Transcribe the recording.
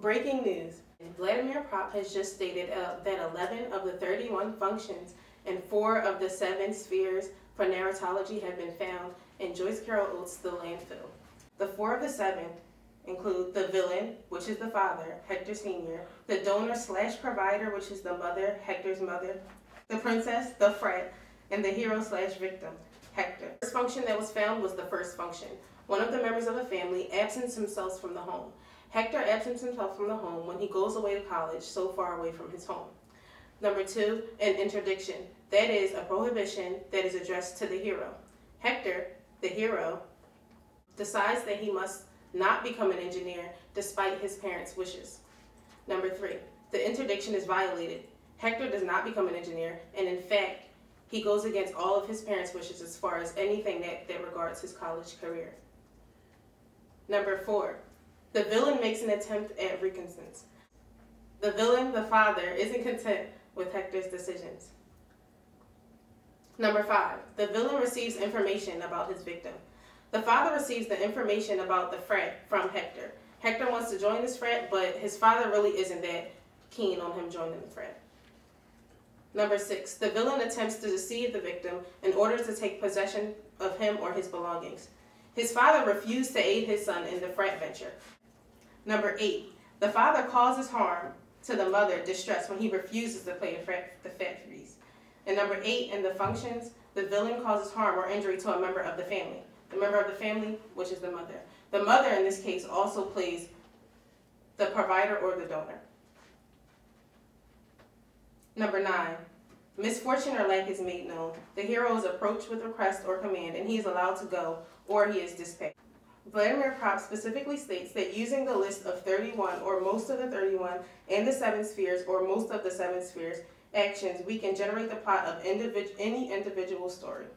Breaking news. Vladimir Propp has just stated that 11 of the 31 functions and 4 of the 7 spheres for narratology have been found in Joyce Carol Oates' The Landfill. The 4 of the 7 include the villain, which is the father, Hector Sr., the donor/provider, which is the mother, Hector's mother, the princess, the frat, and the hero/victim, Hector. The first function that was found was the first function. One of the members of a family absents himself from the home. Hector absents himself from the home when he goes away to college, so far away from his home. Number 2, an interdiction. That is a prohibition that is addressed to the hero. Hector, the hero, decides that he must not become an engineer despite his parents' wishes. Number 3, the interdiction is violated. Hector does not become an engineer, and in fact, he goes against all of his parents' wishes as far as anything that regards his college career. Number 4, the villain makes an attempt at reconnaissance. The villain, the father, isn't content with Hector's decisions. Number 5, the villain receives information about his victim. The father receives the information about the frat from Hector. Hector wants to join this frat, but his father really isn't that keen on him joining the frat. Number 6, the villain attempts to deceive the victim in order to take possession of him or his belongings. His father refused to aid his son in the frat venture. Number 8, the father causes harm to the mother distress when he refuses to pay the frat fees. And number 8, in the functions, the villain causes harm or injury to a member of the family. The member of the family, which is the mother. The mother, in this case, also plays the provider or the donor. Number 9, misfortune or lack is made known. The hero is approached with request or command, and he is allowed to go, or he is dispatched. Vladimir Propp specifically states that using the list of 31 or most of the 31 and the 7 spheres or most of the 7 spheres actions, we can generate the plot of any individual story.